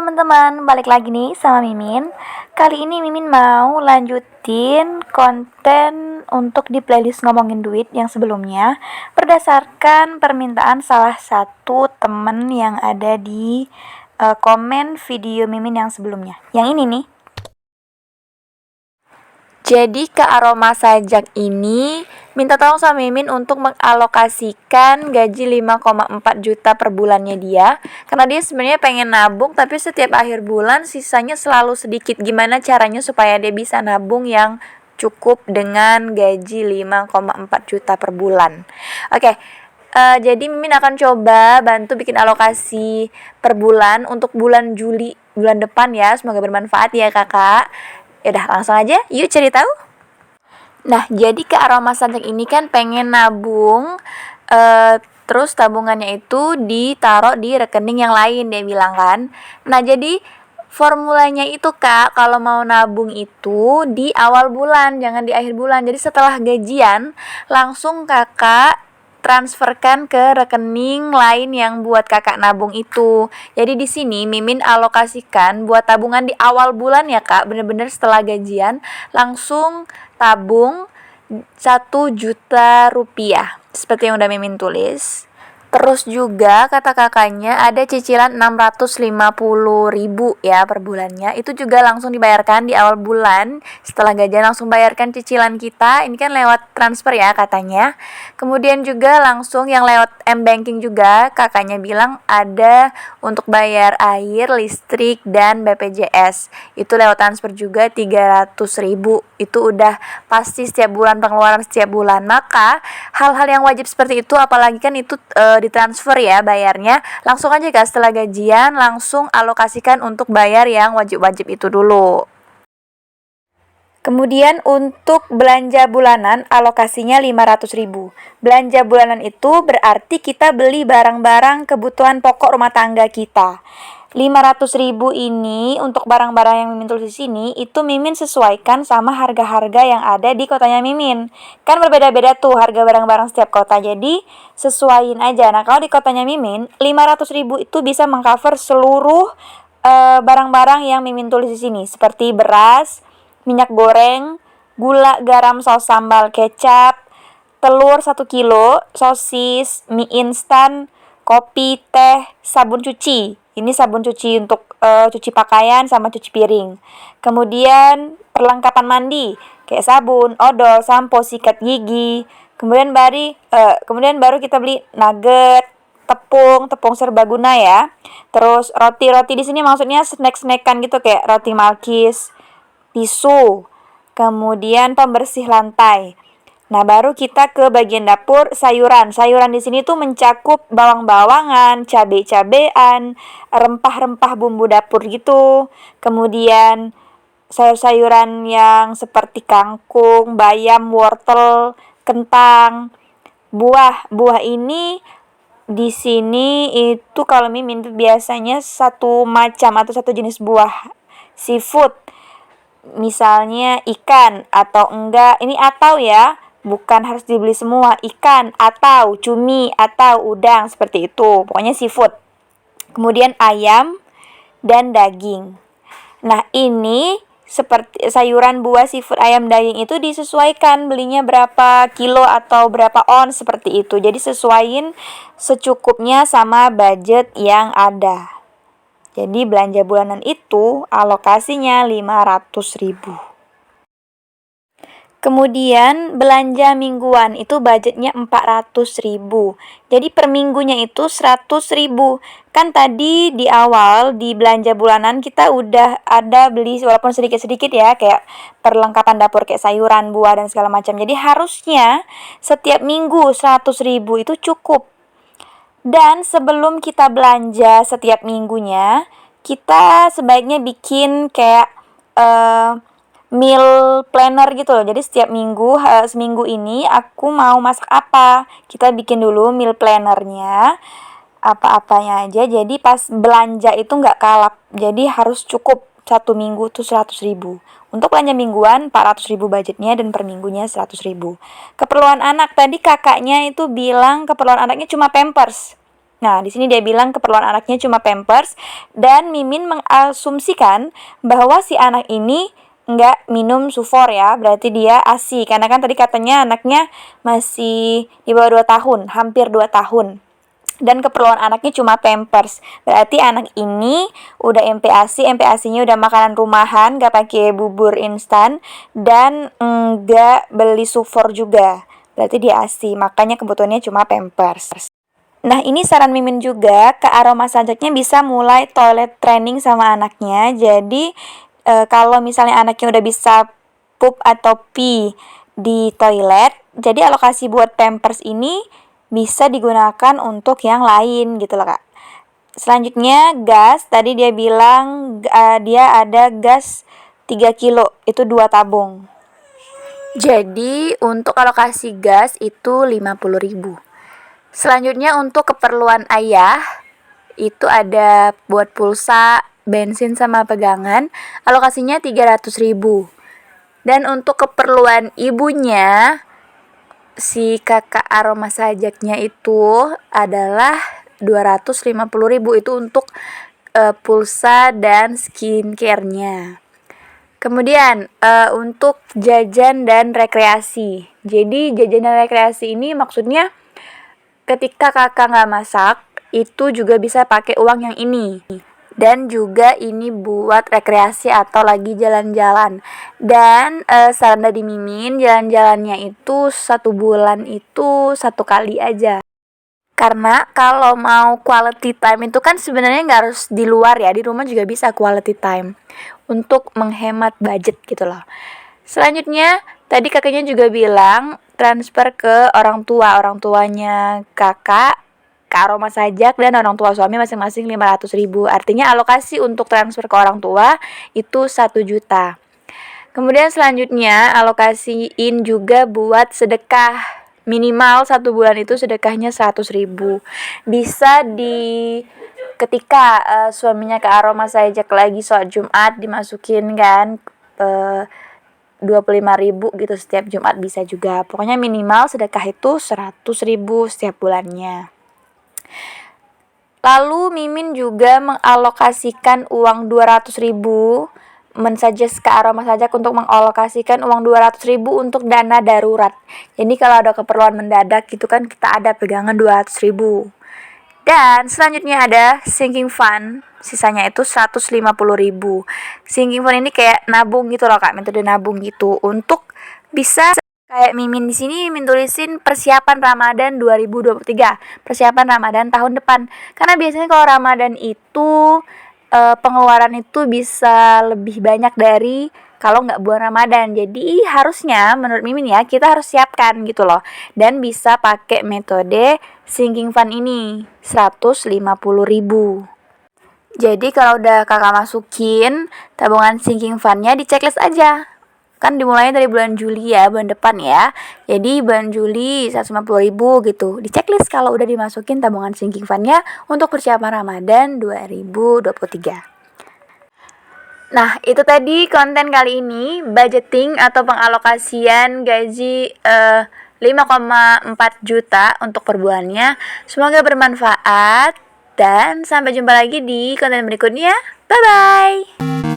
teman-teman, balik lagi nih sama Mimin. Kali ini Mimin mau lanjutin konten untuk di playlist ngomongin duit yang sebelumnya berdasarkan permintaan salah satu temen yang ada di komen video Mimin yang sebelumnya. Yang ini nih. Jadi ke Aroma Sajak ini minta tolong sama Mimin untuk mengalokasikan gaji 5,4 juta per bulannya dia. Karena dia sebenarnya pengen nabung tapi setiap akhir bulan sisanya selalu sedikit. Gimana caranya supaya dia bisa nabung yang cukup dengan gaji 5,4 juta per bulan. Oke. Jadi Mimin akan coba bantu bikin alokasi per bulan untuk bulan Juli bulan depan ya. Semoga bermanfaat ya kakak. Yaudah langsung aja yuk cari tahu. Nah jadi ke Aroma Sajak ini kan pengen nabung, terus tabungannya itu ditaruh di rekening yang lain dia bilang kan. Nah jadi formulanya itu kak, kalau mau nabung itu di awal bulan jangan di akhir bulan. Jadi setelah gajian langsung kakak transferkan ke rekening lain yang buat kakak nabung itu. Jadi di sini Mimin alokasikan buat tabungan di awal bulan ya kak, bener-bener setelah gajian langsung tabung 1 juta rupiah seperti yang udah Mimin tulis. Terus juga kata kakaknya ada cicilan 650.000 ya per bulannya. Itu juga langsung dibayarkan di awal bulan. Setelah gajian langsung bayarkan cicilan kita. Ini kan lewat transfer ya katanya. Kemudian juga langsung yang lewat M-Banking juga. Kakaknya bilang ada untuk bayar air, listrik, dan BPJS. Itu lewat transfer juga 300.000. Itu udah pasti setiap bulan pengeluaran setiap bulan. Maka hal-hal yang wajib seperti itu apalagi kan itu ditransfer ya bayarnya, langsung aja guys setelah gajian langsung alokasikan untuk bayar yang wajib-wajib itu dulu. Kemudian untuk belanja bulanan alokasinya 500.000. Belanja bulanan itu berarti kita beli barang-barang kebutuhan pokok rumah tangga kita. 500.000 ini untuk barang-barang yang Mimin tulis di sini itu Mimin sesuaikan sama harga-harga yang ada di kotanya Mimin. Kan berbeda-beda tuh harga barang-barang setiap kota. Jadi sesuaiin aja. Nah, kalau di kotanya Mimin 500.000 itu bisa mengcover seluruh barang-barang yang Mimin tulis di sini seperti beras, minyak goreng, gula, garam, saus sambal, kecap, telur 1 kilo, sosis, mie instan, kopi, teh, sabun cuci. Ini sabun cuci untuk cuci pakaian sama cuci piring. Kemudian perlengkapan mandi kayak sabun, odol, sampo, sikat gigi. Kemudian baru kita beli nugget, tepung serbaguna ya. Terus roti di sini maksudnya snack-snackan gitu kayak roti Malkis, tisu, kemudian pembersih lantai. Nah, baru kita ke bagian dapur sayuran. Sayuran di sini tuh mencakup bawang-bawangan, cabai-cabean, rempah-rempah bumbu dapur gitu. Kemudian sayur-sayuran yang seperti kangkung, bayam, wortel, kentang. Buah ini di sini itu kalau Mimin biasanya satu macam atau satu jenis buah seafood. Misalnya ikan atau enggak, ini atau ya, bukan harus dibeli semua, ikan atau cumi atau udang seperti itu, pokoknya seafood. Kemudian ayam dan daging. Nah ini seperti sayuran, buah, seafood, ayam, daging itu disesuaikan belinya berapa kilo atau berapa ons seperti itu. Jadi sesuaiin secukupnya sama budget yang ada. Jadi belanja bulanan itu alokasinya 500.000. Kemudian belanja mingguan itu budgetnya 400.000. Jadi per minggunya itu 100.000. Kan tadi di awal di belanja bulanan kita udah ada beli walaupun sedikit-sedikit ya, kayak perlengkapan dapur kayak sayuran, buah dan segala macam. Jadi harusnya setiap minggu 100.000 itu cukup. Dan sebelum kita belanja setiap minggunya, kita sebaiknya bikin kayak meal planner gitu loh. Jadi setiap minggu, seminggu ini aku mau masak apa, kita bikin dulu meal plannernya, apa-apanya aja. Jadi pas belanja itu nggak kalap. Jadi harus cukup satu minggu tuh 100.000. Untuk belanja mingguan 400.000 budgetnya dan per minggunya 100.000. Keperluan anak tadi kakaknya itu bilang keperluan anaknya cuma pampers. Nah, di sini dia bilang keperluan anaknya cuma Pampers dan Mimin mengasumsikan bahwa si anak ini nggak minum sufor ya, berarti dia ASI. Karena kan tadi katanya anaknya masih di bawah 2 tahun, hampir 2 tahun. Dan keperluan anaknya cuma Pampers. Berarti anak ini udah MPASI, MPASI-nya udah makanan rumahan, nggak pakai bubur instan dan nggak beli sufor juga. Berarti dia ASI, makanya kebutuhannya cuma Pampers. Nah, ini saran Mimin juga, ke Aroma Sajaknya bisa mulai toilet training sama anaknya. Jadi, kalau misalnya anaknya udah bisa pup atau pee di toilet, jadi alokasi buat Pampers ini bisa digunakan untuk yang lain gitu loh, Kak. Selanjutnya, gas. Tadi dia bilang dia ada gas 3 kilo, itu 2 tabung. Jadi, untuk alokasi gas itu 50.000. Selanjutnya untuk keperluan ayah, itu ada buat pulsa, bensin sama pegangan, alokasinya 300.000. Dan untuk keperluan ibunya, si kakak Aroma Sajaknya itu adalah 250.000, itu untuk pulsa dan skincare-nya. Kemudian untuk jajan dan rekreasi. Jadi jajan dan rekreasi ini maksudnya ketika kakak nggak masak, itu juga bisa pakai uang yang ini. Dan juga ini buat rekreasi atau lagi jalan-jalan. Dan saran dari Mimin, jalan-jalannya itu 1 bulan itu 1 kali aja. Karena kalau mau quality time itu kan sebenarnya nggak harus di luar ya, di rumah juga bisa quality time. Untuk menghemat budget gitu loh. Selanjutnya, tadi kakaknya juga bilang transfer ke orang tuanya kakak, ke Aroma Sajak, dan orang tua suami masing-masing 500.000. Artinya alokasi untuk transfer ke orang tua itu 1 juta. Kemudian selanjutnya alokasiin juga buat sedekah. Minimal 1 bulan itu sedekahnya 100.000. Bisa ketika suaminya ke Aroma Sajak lagi sholat Jumat dimasukin kan 25.000 gitu setiap Jumat bisa juga. Pokoknya minimal sedekah itu 100.000 setiap bulannya. Lalu Mimin juga mengalokasikan uang 200.000, mensuggest ke Aroma Sajak untuk mengalokasikan uang 200.000 untuk dana darurat. Jadi kalau ada keperluan mendadak gitu kan kita ada pegangan 200.000. Dan selanjutnya ada sinking fund, sisanya itu 150.000. Sinking fund ini kayak nabung gitu loh, Kak, metode nabung gitu untuk bisa kayak Mimin di sini Mimin tulisin persiapan Ramadan 2023, persiapan Ramadan tahun depan. Karena biasanya kalau Ramadan itu pengeluaran itu bisa lebih banyak dari kalau nggak bulan Ramadan. Jadi harusnya menurut Mimin ya kita harus siapkan gitu loh. Dan bisa pakai metode sinking fund ini 150.000. Jadi kalau udah kakak masukin tabungan sinking fundnya di checklist aja. Kan dimulainya dari bulan Juli ya, bulan depan ya. Jadi bulan Juli 150.000 gitu. Di checklist kalau udah dimasukin tabungan sinking fundnya untuk persiapan Ramadan 2023. Nah, itu tadi konten kali ini, budgeting atau pengalokasian gaji 5,4 juta untuk per bulannya. Semoga bermanfaat dan sampai jumpa lagi di konten berikutnya. Bye-bye!